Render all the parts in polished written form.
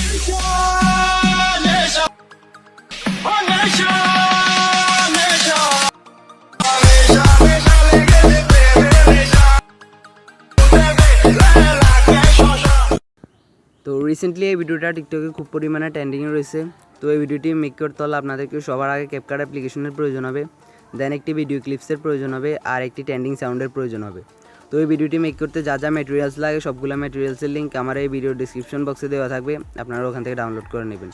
Nesha Nesha oh Nesha Nesha Nesha Nesha lege de bebe Nesha bebe la la ke shosha। তো recently এই ভিডিওটা টিকটকে খুব পরিমাণে ট্রেন্ডিংয়ে রয়েছে। তো এই ভিডিওটি মেক করতে হলে আপনাদেরকে সবার আগে ক্যাপকাট অ্যাপ্লিকেশনের প্রয়োজন হবে, দেন একটি ভিডিও ক্লিপসের প্রয়োজন হবে, আর একটি ট্রেন্ডিং সাউন্ডের প্রয়োজন হবে। তো এই ভিডিওটি মেক করতে যা যা ম্যাটেরিয়ালস লাগে সবগুলো ম্যাটেরিয়ালসের লিঙ্ক আমার এই ভিডিও ডিসক্রিপশন বক্সে দেওয়া থাকবে, আপনারা ওখান থেকে ডাউনলোড করে নেবেন।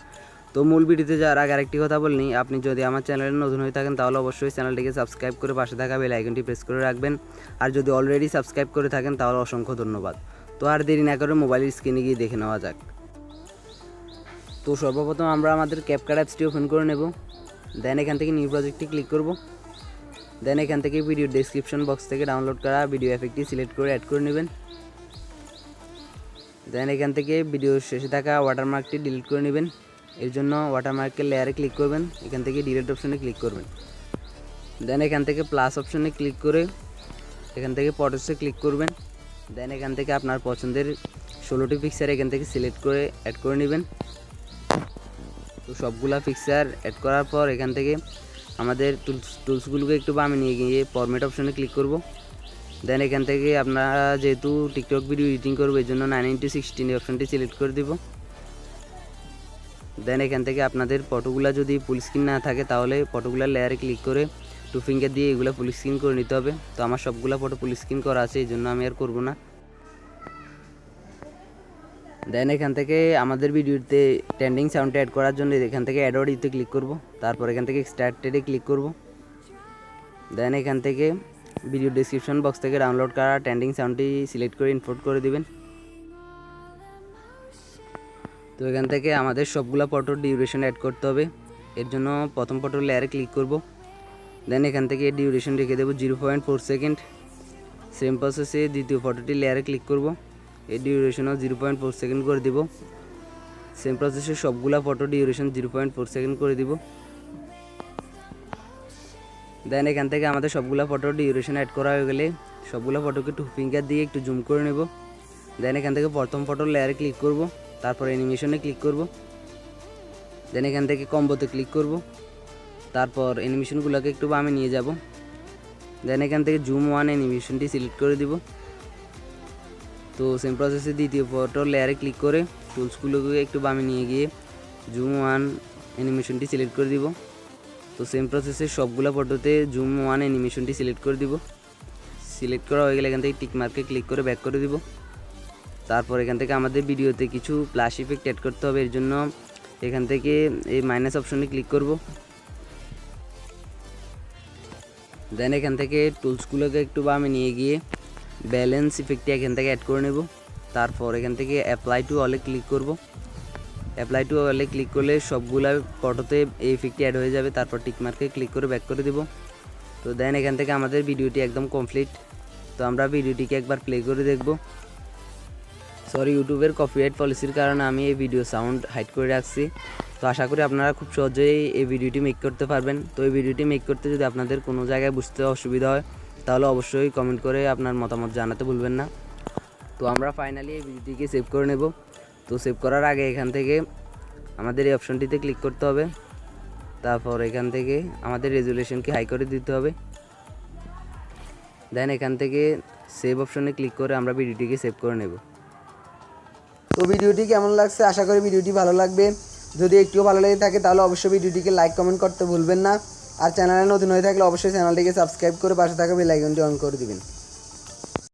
তো মূল ভিডিওতে যাওয়ার আগে আরেকটি কথা বলিনি, আপনি যদি আমার চ্যানেলে নতুন হয়ে থাকেন তাহলে অবশ্যই চ্যানেলটিকে সাবস্ক্রাইব করে পাশে থাকা বেল আইকনটি প্রেস করে রাখবেন, আর যদি অলরেডি সাবস্ক্রাইব করে থাকেন তাহলে অসংখ্য ধন্যবাদ। তো আর দেরি না করে মোবাইলের স্ক্রিনে গিয়ে দেখে নেওয়া যাক। তো সর্বপ্রথম আমরা আমাদের ক্যাপকাট অ্যাপসটি ওপেন করে নেব, দেন এখান থেকে নিউ প্রজেক্টটি ক্লিক করব, দেন এখান থেকে ভিডিও ডেসক্রিপশন বক্স থেকে ডাউনলোড করা ভিডিও এফেক্টটি সিলেক্ট করে অ্যাড করে নেবেন। দেন এখান থেকে ভিডিওর শেষে থাকা ওয়াটারমার্কটি ডিলিট করে নেবেন। এর জন্য ওয়াটারমার্কের লেয়ারে ক্লিক করবেন, এখান থেকে ডিলিট অপশনে ক্লিক করবেন। দেন এখান থেকে প্লাস অপশনে ক্লিক করে এখান থেকে ফটোসে ক্লিক করবেন। দেন এখান থেকে আপনার পছন্দের 16টি পিকচার এখান থেকে সিলেক্ট করে অ্যাড করে নেবেন। তো সবগুলা পিকচার অ্যাড করার পর এখান থেকে আমাদের টুলসগুলোকে একটু বামে নিয়ে গিয়ে ফরম্যাট অপশনে ক্লিক করব। দেন এখান থেকে আপনারা যেহেতু টিকটক ভিডিও এডিটিং করবো এই জন্য 9:16 অপশনটি সিলেক্ট করে দিব। দেন এখান থেকে আপনাদের ফটোগুলো যদি ফুল স্ক্রিন না থাকে তাহলে ফটোগুলোর লেয়ারে ক্লিক করে 2 ফিঙ্গার দিয়ে এগুলো ফুল স্ক্রিন করে নিতে হবে। তো আমার সবগুলো ফটো ফুল স্ক্রিন করা আছে, এই জন্য আমি আর করব না। দেন এখান থেকে আমাদের ভিডিওতে ট্রেন্ডিং সাউন্ড অ্যাড করার জন্য এখান থেকে অ্যাড অডিওতে ক্লিক করব, তারপর এখান থেকে স্টার্টেডে ক্লিক করব। দেন এখান থেকে ভিডিও ডেসক্রিপশন বক্স থেকে ডাউনলোড করা ট্রেন্ডিং সাউন্ডটি সিলেক্ট করে ইম্পোর্ট করে দিবেন। তো এখান থেকে আমাদের সবগুলো ফটোর ডিউরেশন অ্যাড করতে হবে, এর জন্য প্রথম ফটোর লেয়ারে ক্লিক করব। দেন এখান থেকে ডিউরেশন রেখে দেবো 0.4 সেকেন্ড। সেম প্রসেসে দ্বিতীয় ফটোটি লেয়ারে ক্লিক করব, এর ডিউরেশনও 0.4 সেকেন্ড করে দিব। সেম প্রসেসে সবগুলা ফটো ডিউরেশন 0.4 সেকেন্ড করে দিব। দেন এখান থেকে আমাদের সবগুলা ফটো ডিউরেশন অ্যাড করা হয়ে গেলে সবগুলো ফটোকে 2 ফিঙ্গার দিয়ে একটু জুম করে নেব। দেন এখান থেকে প্রথম ফটোর লেয়ারে ক্লিক করব, তারপর অ্যানিমেশনে ক্লিক করব। দেন এখান থেকে কম্বোতে ক্লিক করব, তারপর অ্যানিমেশনগুলোকে একটু বামে নিয়ে যাব। দেন এখান থেকে জুম 1 অ্যানিমেশনটি সিলেক্ট করে দিব। তো সেম প্রসেসে দ্বিতীয় ফটোর লেয়ারে ক্লিক করে টুলসগুলোকে একটু বামে নিয়ে গিয়ে জুম 1 অ্যানিমেশনটি সিলেক্ট করে দিব। তো সেম প্রসেসে সবগুলো ফটোতে জুম 1 অ্যানিমেশনটি সিলেক্ট করে দিব। সিলেক্ট করা হয়ে গেলে এখান থেকে টিক মার্কে ক্লিক করে ব্যাক করে দিব। তারপর এখান থেকে আমাদের ভিডিওতে কিছু ফ্ল্যাশ ইফেক্ট অ্যাড করতে হবে, এর জন্য এখান থেকে এই মাইনাস অপশনে ক্লিক করব। দেন এখান থেকে টুলসগুলোকে একটু বামে নিয়ে গিয়ে ব্যালেন্স ইফেক্টটি এখান থেকে অ্যাড করে নেব। তারপর এখান থেকে অ্যাপ্লাই টু অলে ক্লিক করব। অ্যাপ্লাই টু অলে ক্লিক করলে সবগুলা ফটোতে এই ইফেক্টটি অ্যাড হয়ে যাবে। তারপর টিক মার্কে ক্লিক করে ব্যাক করে দেব। তো দেন এখান থেকে আমাদের ভিডিওটি একদম কমপ্লিট। তো আমরা ভিডিওটিকে একবার প্লে করে দেখব। সরি, ইউটিউবের কপিরাইট পলিসির কারণে আমি এই ভিডিও সাউন্ড হাইড করে রাখছি। তো আশা করি আপনারা খুব সহজেই এই ভিডিওটি মেক করতে পারবেন। তো এই ভিডিওটি মেক করতে যদি আপনাদের কোনো জায়গায় বুঝতে অসুবিধা হয় তাহলে অবশ্যই কমেন্ট করে আপনার মতামত জানাতে ভুলবেন না। তো আমরা ফাইনালি এই ভিডিওটিকে সেভ করে নেব। তো সেভ করার আগে এখান থেকে আমাদের এই অপশনটিতে ক্লিক করতে হবে, তারপর এখান থেকে আমাদের রেজুলেশনকে হাই করে দিতে হবে। দেন এখান থেকে সেভ অপশনে ক্লিক করে আমরা ভিডিওটিকে সেভ করে নেব। তো ভিডিওটি কেমন লাগছে, আশা করি ভিডিওটি ভালো লাগবে। যদি একটুও ভালো লেগে থাকে তাহলে অবশ্যই ভিডিওটিকে লাইক কমেন্ট করতে ভুলবেন না। আর চ্যানেলে নতুন হয়ে থাকলে অবশ্যই চ্যানেলটিকে সাবস্ক্রাইব করে পাশে থাকা বেল আইকনটি অন করে দিবেন।